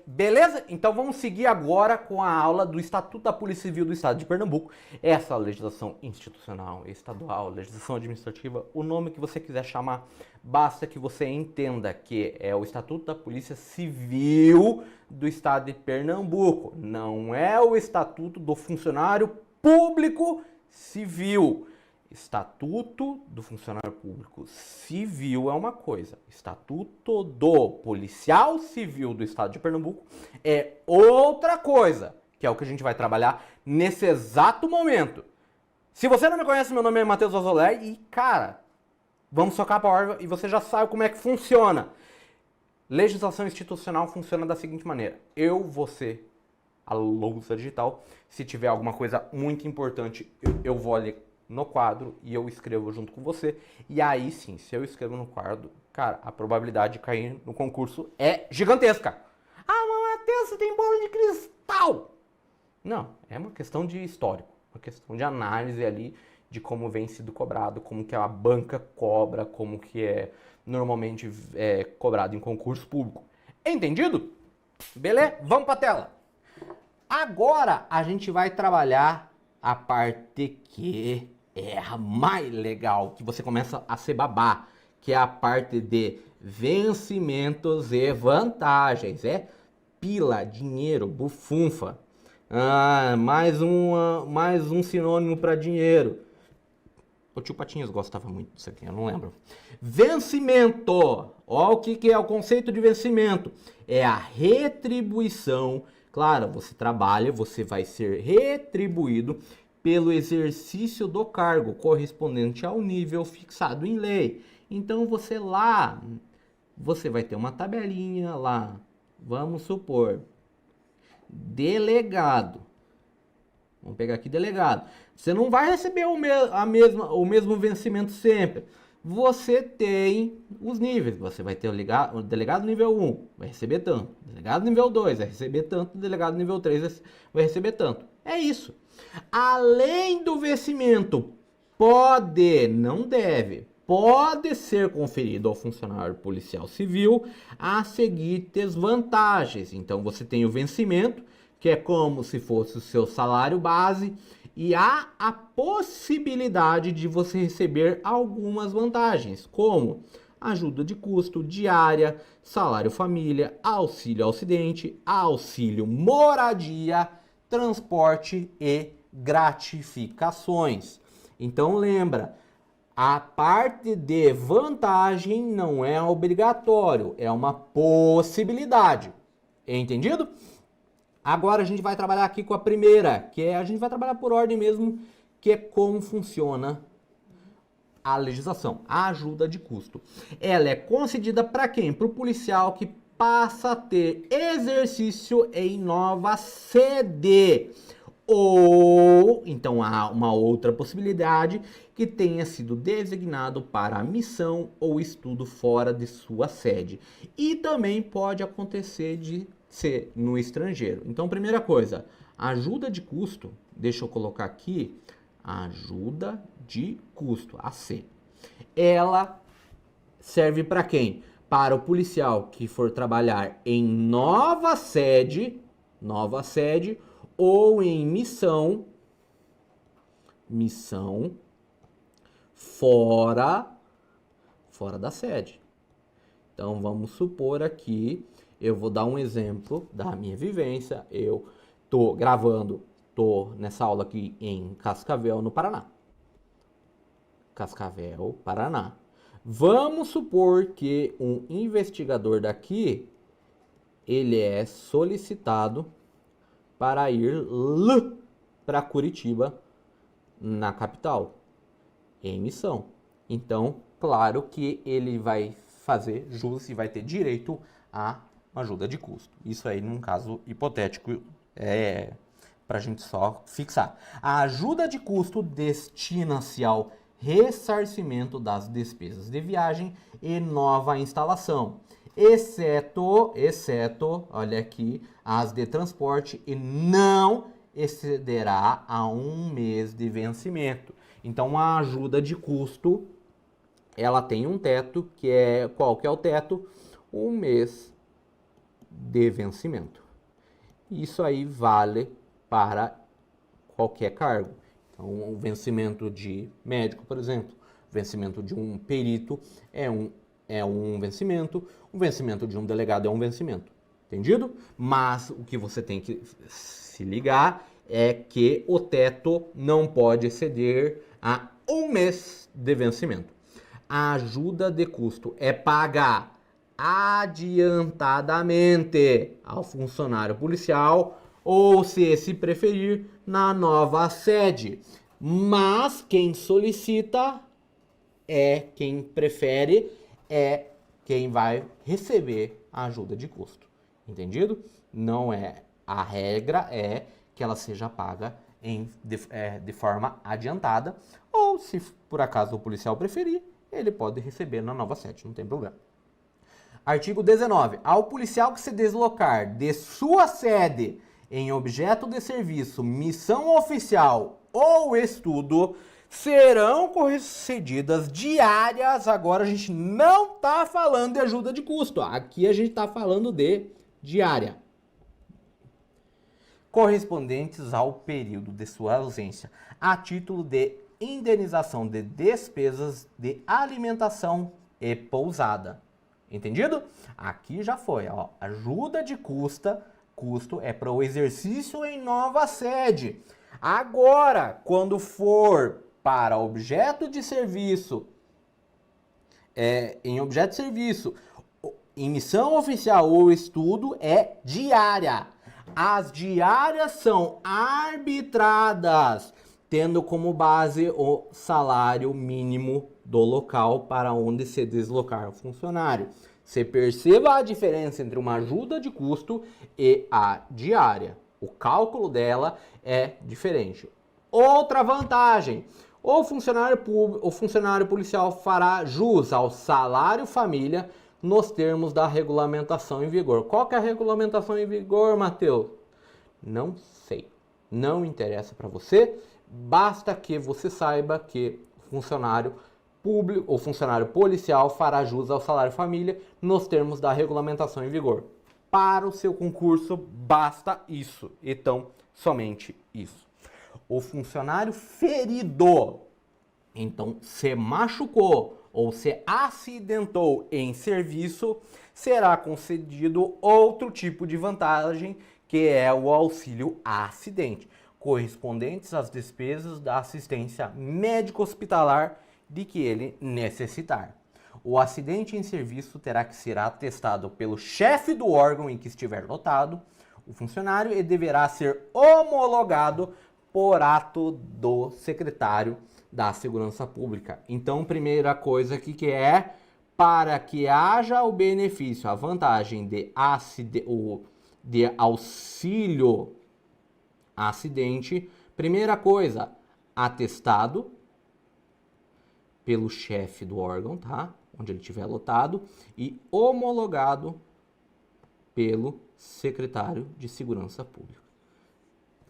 Beleza? Então vamos seguir agora com a aula do Estatuto da Polícia Civil do Estado de Pernambuco. Essa legislação institucional, estadual, legislação administrativa, o nome que você quiser chamar, basta que você entenda que é o Estatuto da Polícia Civil do Estado de Pernambuco. Não é o Estatuto do Funcionário Público Civil. Estatuto do Funcionário Público Civil é uma coisa. Estatuto do Policial Civil do Estado de Pernambuco é outra coisa, que é o que a gente vai trabalhar nesse exato momento. Se você não me conhece, meu nome é Matheus Ozoler e, cara, vamos socar a palavra e você já sabe como é que funciona. Legislação institucional funciona da seguinte maneira. Você, a lousa digital, se tiver alguma coisa muito importante, eu vou ali no quadro e eu escrevo junto com você. E aí sim, se eu escrevo no quadro, cara, a probabilidade de cair no concurso é gigantesca. Ah, mas Matheus, você tem bola de cristal! Não, é uma questão de histórico, uma questão de análise ali de como vem sido cobrado, como que a banca cobra, como que é normalmente cobrado em concurso público. Entendido? Beleza? Vamos pra tela. Agora a gente vai trabalhar a parte que é a mais legal, que você começa a se babar, que é a parte de vencimentos e vantagens. É pila, dinheiro, bufunfa. Ah, mais um sinônimo para dinheiro. O tio Patinhas gostava muito disso aqui, eu não lembro. Vencimento. Ó, o que é o conceito de vencimento? É a retribuição. Claro, você trabalha, você vai ser retribuído pelo exercício do cargo correspondente ao nível fixado em lei. Então você vai ter uma tabelinha lá, vamos supor, delegado. Vamos pegar aqui delegado. Você não vai receber o mesmo vencimento sempre. Você tem os níveis. Você vai ter o delegado nível 1, vai receber tanto. Delegado nível 2, vai receber tanto. Delegado nível 3, vai receber tanto. É isso. Além do vencimento, não deve, pode ser conferido ao funcionário policial civil as seguintes vantagens. Então você tem o vencimento, que é como se fosse o seu salário base, e há a possibilidade de você receber algumas vantagens, como ajuda de custo diária, salário família, auxílio acidente, auxílio moradia, transporte e gratificações. Então lembra, a parte de vantagem não é obrigatório, é uma possibilidade. Entendido? Agora a gente vai trabalhar aqui com a primeira, a gente vai trabalhar por ordem mesmo, que é como funciona a legislação, a ajuda de custo. Ela é concedida para quem? Para o policial que passa a ter exercício em nova sede. Ou, então há uma outra possibilidade, que tenha sido designado para a missão ou estudo fora de sua sede. E também pode acontecer de ser no estrangeiro. Então, primeira coisa, ajuda de custo, deixa eu colocar aqui, ajuda de custo, AC. Ela serve para quem? Para o policial que for trabalhar em nova sede, ou em missão fora da sede. Então vamos supor aqui, eu vou dar um exemplo da minha vivência. Eu tô nessa aula aqui em Cascavel, no Paraná. Cascavel, Paraná. Vamos supor que um investigador daqui, ele é solicitado para ir para Curitiba, na capital, em missão. Então, claro que ele vai fazer jus e vai ter direito a ajuda de custo. Isso aí, num caso hipotético, para a gente só fixar. A ajuda de custo destina-se ao ressarcimento das despesas de viagem e nova instalação, exceto, olha aqui, as de transporte, e não excederá a 1 mês de vencimento. Então a ajuda de custo, ela tem um teto, qual que é o teto? 1 mês de vencimento. Isso aí vale para qualquer cargo. Então, o vencimento de médico, por exemplo, o vencimento de um perito é um vencimento, o vencimento de um delegado é um vencimento. Entendido? Mas o que você tem que se ligar é que o teto não pode exceder a 1 mês de vencimento. A ajuda de custo é paga adiantadamente ao funcionário policial ou, se preferir, na nova sede. Mas quem solicita quem prefere, é quem vai receber a ajuda de custo. Entendido? Não é a regra, é que ela seja paga de forma adiantada, ou se por acaso o policial preferir, ele pode receber na nova sede, não tem problema. Artigo 19. Ao policial que se deslocar de sua sede em objeto de serviço, missão oficial ou estudo, serão concedidas diárias. Agora a gente não está falando de ajuda de custo, aqui a gente está falando de diária, correspondentes ao período de sua ausência, a título de indenização de despesas de alimentação e pousada. Entendido? Aqui já foi, ó, ajuda de custo é para o exercício em nova sede. Agora, quando for para objeto de serviço, em objeto de serviço, em missão oficial ou estudo, é diária. As diárias são arbitradas, tendo como base o salário mínimo do local para onde se deslocar o funcionário. Você perceba a diferença entre uma ajuda de custo e a diária. O cálculo dela é diferente. Outra vantagem: o funcionário policial fará jus ao salário família nos termos da regulamentação em vigor. Qual que é a regulamentação em vigor, Matheus? Não sei. Não interessa para você. Basta que você saiba que o funcionário público ou funcionário policial fará jus ao salário família nos termos da regulamentação em vigor. Para o seu concurso, basta isso. Então, somente isso. O funcionário ferido, então, se machucou ou se acidentou em serviço, será concedido outro tipo de vantagem, que é o auxílio acidente, correspondentes às despesas da assistência médico-hospitalar de que ele necessitar. O acidente em serviço terá que ser atestado pelo chefe do órgão em que estiver lotado o funcionário e deverá ser homologado por ato do secretário da Segurança Pública. Então, primeira coisa aqui que é, para que haja o benefício, a vantagem de auxílio acidente, primeira coisa, atestado pelo chefe do órgão, tá? Onde ele estiver lotado, e homologado pelo secretário de Segurança Pública.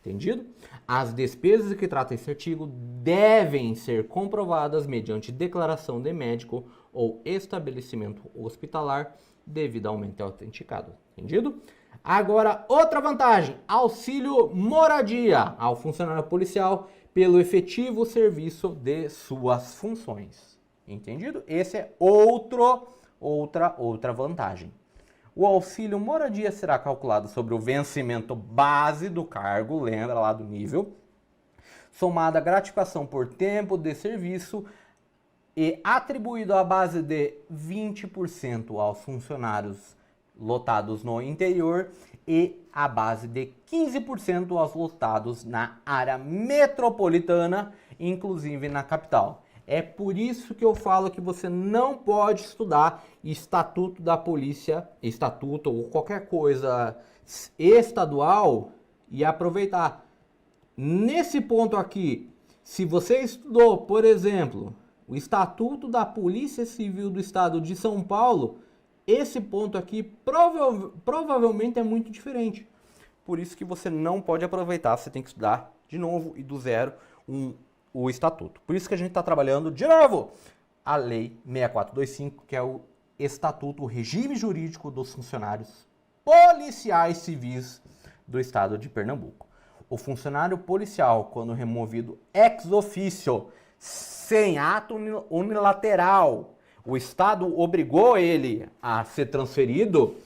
Entendido? As despesas que trata esse artigo devem ser comprovadas mediante declaração de médico ou estabelecimento hospitalar devidamente autenticado. Entendido? Agora, outra vantagem: auxílio moradia ao funcionário policial pelo efetivo serviço de suas funções. Entendido? Esse é outra vantagem. O auxílio moradia será calculado sobre o vencimento base do cargo, lembra lá do nível, somada a gratificação por tempo de serviço e atribuído à base de 20% aos funcionários lotados no interior e a base de 15% aos lotados na área metropolitana, inclusive na capital. É por isso que eu falo que você não pode estudar Estatuto da Polícia, Estatuto ou qualquer coisa estadual e aproveitar. Nesse ponto aqui, se você estudou, por exemplo, o Estatuto da Polícia Civil do Estado de São Paulo, esse ponto aqui provavelmente é muito diferente. Por isso que você não pode aproveitar, você tem que estudar de novo e do zero o Estatuto. Por isso que a gente está trabalhando, de novo, a Lei 6425, que é o Estatuto, o regime jurídico dos funcionários policiais civis do estado de Pernambuco. O funcionário policial, quando removido ex officio, sem ato unilateral, o estado obrigou ele a ser transferido,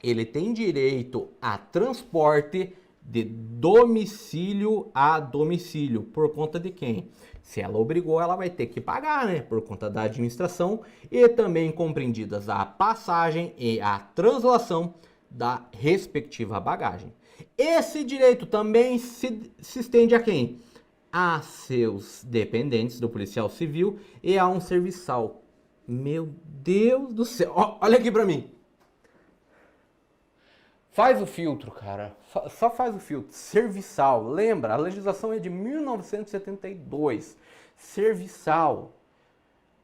ele tem direito a transporte de domicílio a domicílio. Por conta de quem? Se ela obrigou, ela vai ter que pagar, né? Por conta da administração, e também compreendidas a passagem e a translação da respectiva bagagem. Esse direito também se estende a quem? A seus dependentes do policial civil e a um serviçal. Meu Deus do céu! Olha aqui pra mim. Faz o filtro, cara. Só faz o filtro. Serviçal. Lembra, a legislação é de 1972. Serviçal.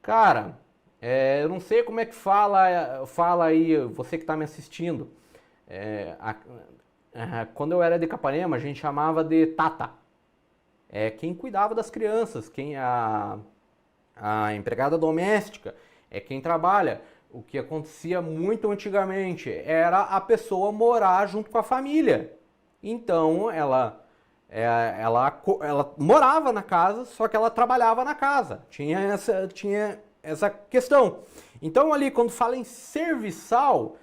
Cara, eu não sei como é que fala aí, você que está me assistindo. Quando eu era de Capanema, a gente chamava de tata. Quem cuidava das crianças, a empregada doméstica, quem trabalha. O que acontecia muito antigamente era a pessoa morar junto com a família. Então ela morava na casa, só que ela trabalhava na casa. Tinha essa questão. Então ali quando fala em serviçal,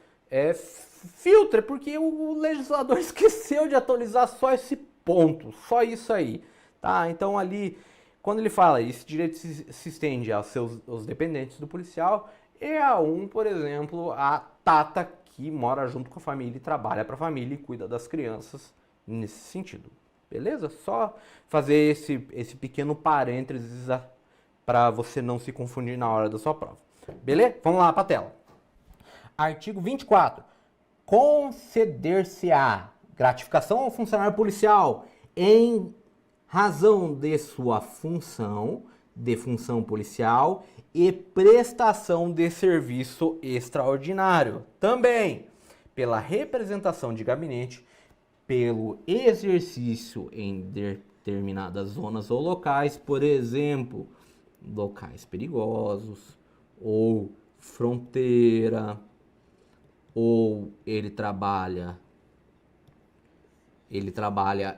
filtra, porque o legislador esqueceu de atualizar só esse ponto, só isso aí. Tá? Então ali, quando ele fala, esse direito se estende aos dependentes do policial, e a por exemplo, a tata que mora junto com a família e trabalha para a família e cuida das crianças nesse sentido. Beleza? Só fazer esse pequeno parênteses para você não se confundir na hora da sua prova. Beleza? Vamos lá para a tela. Artigo 24. Conceder-se-á gratificação ao funcionário policial em razão de sua função policial e prestação de serviço extraordinário. Também pela representação de gabinete, pelo exercício em determinadas zonas ou locais, por exemplo, locais perigosos, ou fronteira, ou ele trabalha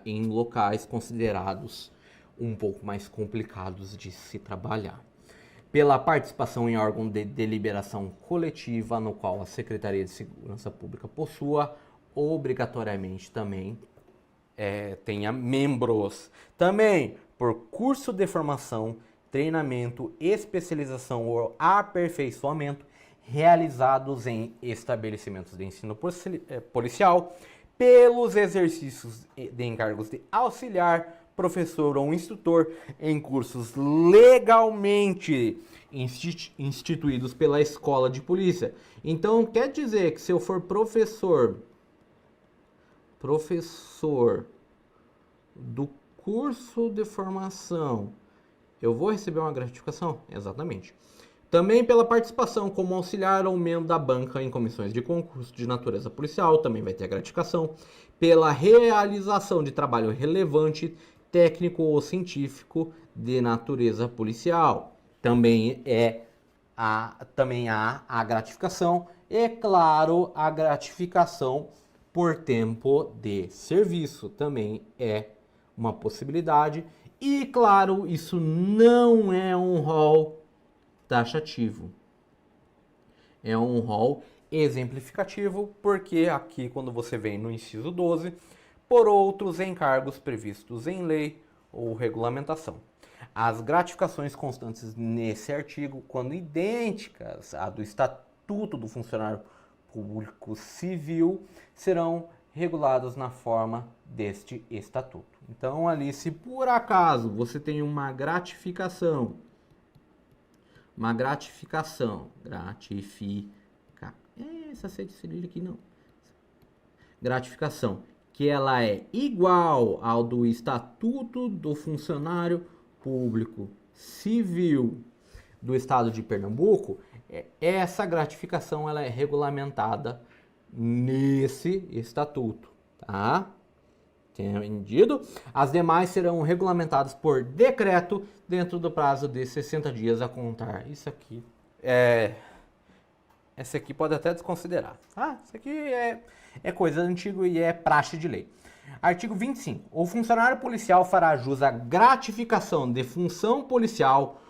em locais considerados um pouco mais complicados de se trabalhar. Pela participação em órgão de deliberação coletiva, no qual a Secretaria de Segurança Pública possua, obrigatoriamente também tenha membros. Também por curso de formação, treinamento, especialização ou aperfeiçoamento realizados em estabelecimentos de ensino policial, pelos exercícios de encargos de auxiliar, professor ou instrutor em cursos legalmente instituídos pela escola de polícia. Então, quer dizer que se eu for professor do curso de formação, eu vou receber uma gratificação? Exatamente. Também pela participação como auxiliar ou membro da banca em comissões de concurso de natureza policial, também vai ter a gratificação. Pela realização de trabalho relevante, técnico ou científico de natureza policial. Também há a gratificação e, claro, a gratificação por tempo de serviço também é uma possibilidade. E, claro, isso não é um rol taxativo. É um rol exemplificativo, porque aqui, quando você vem no inciso 12, por outros encargos previstos em lei ou regulamentação. As gratificações constantes nesse artigo, quando idênticas à do Estatuto do Funcionário Público Civil, serão reguladas na forma deste Estatuto. Então, ali, se por acaso você tem uma gratificação, essa cedilha aqui não, gratificação, que ela é igual ao do Estatuto do Funcionário Público Civil do Estado de Pernambuco, essa gratificação ela é regulamentada nesse estatuto, tá? Entendido? As demais serão regulamentadas por decreto dentro do prazo de 60 dias a contar. Isso aqui esse aqui pode até desconsiderar. Ah, isso aqui é coisa antiga e é praxe de lei. Artigo 25. O funcionário policial fará jus à gratificação de função policial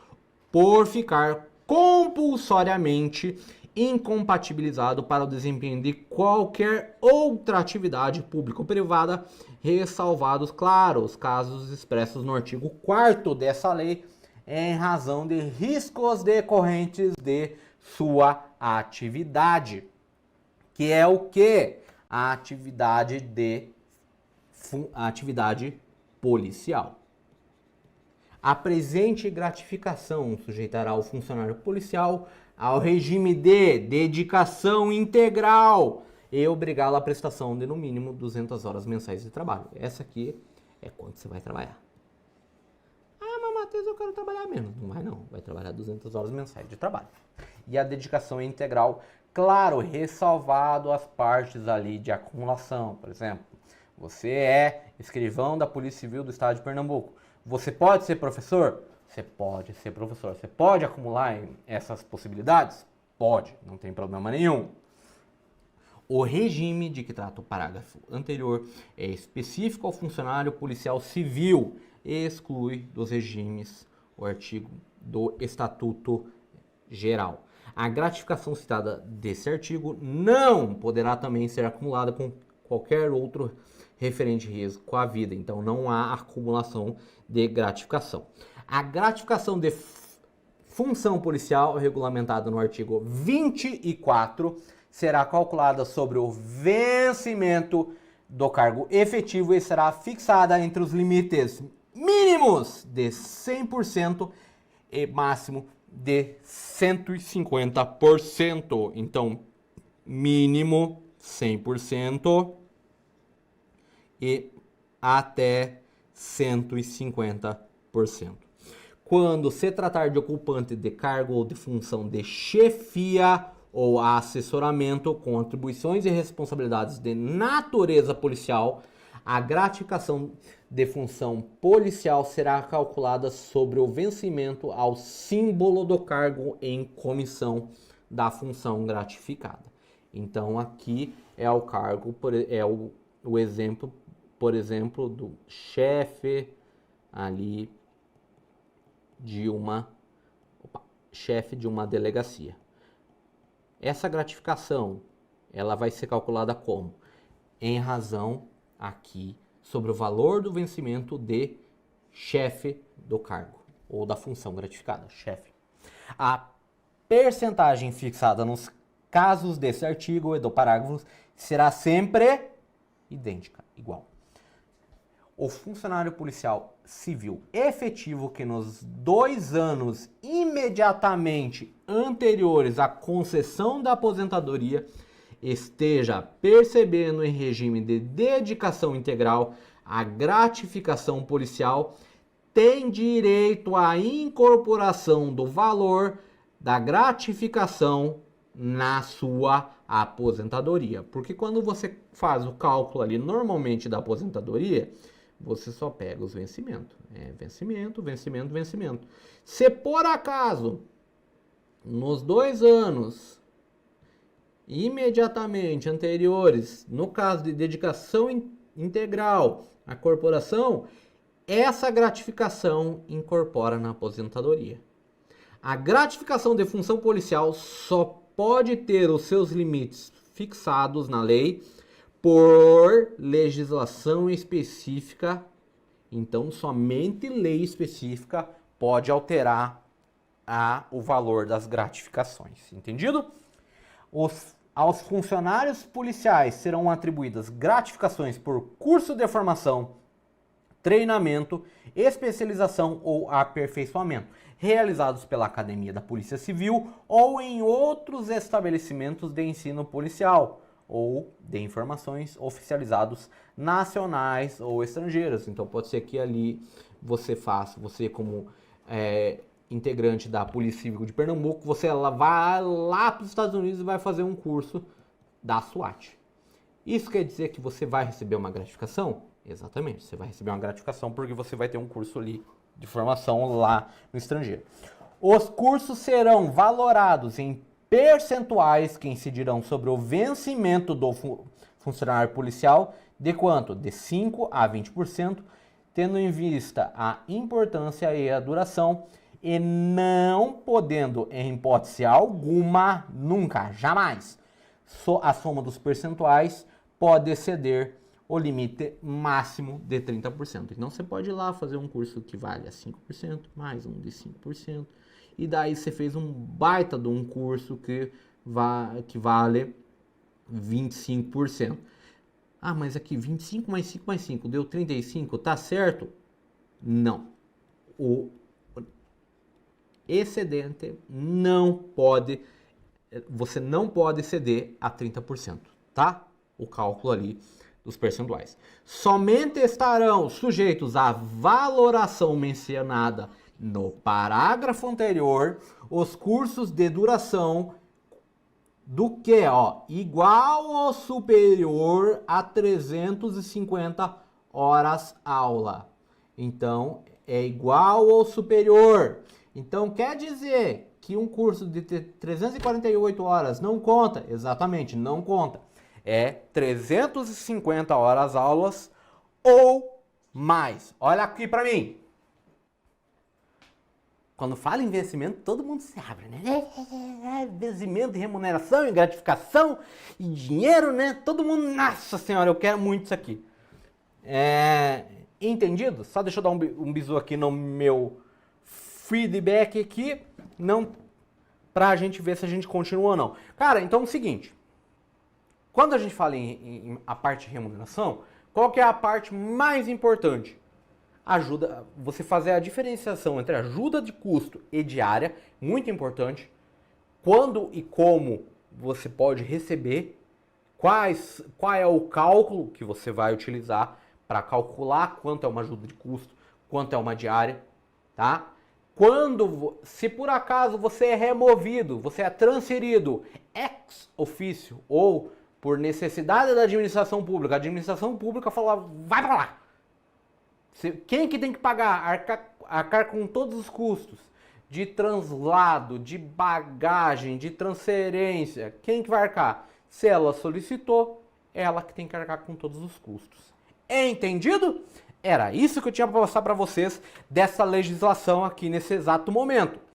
por ficar compulsoriamente incompatibilizado para o desempenho de qualquer outra atividade pública ou privada, ressalvados, claro, os casos expressos no artigo 4º dessa lei, em razão de riscos decorrentes de sua atividade. Que é o quê? A atividade policial. A presente gratificação sujeitará o funcionário policial ao regime de dedicação integral e obrigá-lo à prestação de no mínimo 200 horas mensais de trabalho. Essa aqui é quanto você vai trabalhar. Ah, mas Matheus, eu quero trabalhar menos. Não vai não, vai trabalhar 200 horas mensais de trabalho. E a dedicação é integral, claro, ressalvado as partes ali de acumulação. Por exemplo, você é escrivão da Polícia Civil do Estado de Pernambuco. Você pode ser professor? Você pode ser professor. Você pode acumular essas possibilidades? Pode, não tem problema nenhum. O regime de que trata o parágrafo anterior é específico ao funcionário policial civil e exclui dos regimes o artigo do Estatuto Geral. A gratificação citada desse artigo não poderá também ser acumulada com qualquer outro referente risco à vida. Então, não há acumulação de gratificação. A gratificação de função policial, regulamentada no artigo 24, será calculada sobre o vencimento do cargo efetivo e será fixada entre os limites mínimos de 100% e máximo de 150%. Então, mínimo 100% e até 150%. Quando se tratar de ocupante de cargo ou de função de chefia ou assessoramento com atribuições e responsabilidades de natureza policial, a gratificação de função policial será calculada sobre o vencimento ao símbolo do cargo em comissão da função gratificada. Então aqui é o cargo, é o exemplo, por exemplo, do chefe ali de chefe de uma delegacia. Essa gratificação, ela vai ser calculada como? Em razão aqui sobre o valor do vencimento de chefe do cargo ou da função gratificada, chefe. A percentagem fixada nos casos desse artigo e do parágrafo será sempre idêntica, igual. O funcionário policial civil efetivo que nos 2 anos imediatamente anteriores à concessão da aposentadoria esteja percebendo em regime de dedicação integral a gratificação policial tem direito à incorporação do valor da gratificação na sua aposentadoria. Porque quando você faz o cálculo ali normalmente da aposentadoria, você só pega os vencimentos. Vencimento, vencimento, vencimento. Se por acaso, nos 2 anos imediatamente anteriores, no caso de dedicação integral à corporação, essa gratificação incorpora na aposentadoria. A gratificação de função policial só pode ter os seus limites fixados na lei por legislação específica. Então, somente lei específica pode alterar o valor das gratificações. Entendido? Aos funcionários policiais serão atribuídas gratificações por curso de formação, treinamento, especialização ou aperfeiçoamento, realizados pela Academia da Polícia Civil ou em outros estabelecimentos de ensino policial ou de informações oficializados nacionais ou estrangeiras. Então pode ser que ali você como integrante da Polícia Civil de Pernambuco, você vai lá para os Estados Unidos e vai fazer um curso da SWAT. Isso quer dizer que você vai receber uma gratificação? Exatamente, você vai receber uma gratificação porque você vai ter um curso ali de formação lá no estrangeiro. Os cursos serão valorados em percentuais que incidirão sobre o vencimento do funcionário policial de quanto? De 5 a 20%, tendo em vista a importância e a duração, e não podendo, em hipótese alguma, nunca, jamais, a soma dos percentuais pode exceder o limite máximo de 30%. Então você pode ir lá fazer um curso que vale a 5%, mais um de 5%, e daí você fez um baita de um curso que vale 25%. Ah, mas aqui 25 mais 5 mais 5 deu 35, tá certo? Não. O excedente não pode, você não pode exceder a 30%, tá? O cálculo ali dos percentuais. Somente estarão sujeitos à valoração mencionada no parágrafo anterior os cursos de duração do que, ó, igual ou superior a 350 horas aula. Então, é igual ou superior. Então, quer dizer que um curso de 348 horas não conta? Exatamente, não conta. É 350 horas aulas ou mais. Olha aqui para mim. Quando fala em investimento, todo mundo se abre, né? Investimento, remuneração, e gratificação e dinheiro, né? Todo mundo, nossa senhora, eu quero muito isso aqui. Entendido? Só deixa eu dar um bisu aqui no meu feedback aqui, não, pra gente ver se a gente continua ou não. Cara, então é o seguinte, quando a gente fala em a parte de remuneração, qual que é a parte mais importante? Ajuda você fazer a diferenciação entre ajuda de custo e diária, muito importante. Quando e como você pode receber, qual é o cálculo que você vai utilizar para calcular quanto é uma ajuda de custo, quanto é uma diária, tá? Se por acaso você é removido, você é transferido ex officio ou por necessidade da administração pública, a administração pública fala, vai para lá. Quem que tem que pagar? Arcar com todos os custos de translado, de bagagem, de transferência. Quem que vai arcar? Se ela solicitou, ela que tem que arcar com todos os custos. Entendido? Era isso que eu tinha para passar para vocês dessa legislação aqui nesse exato momento.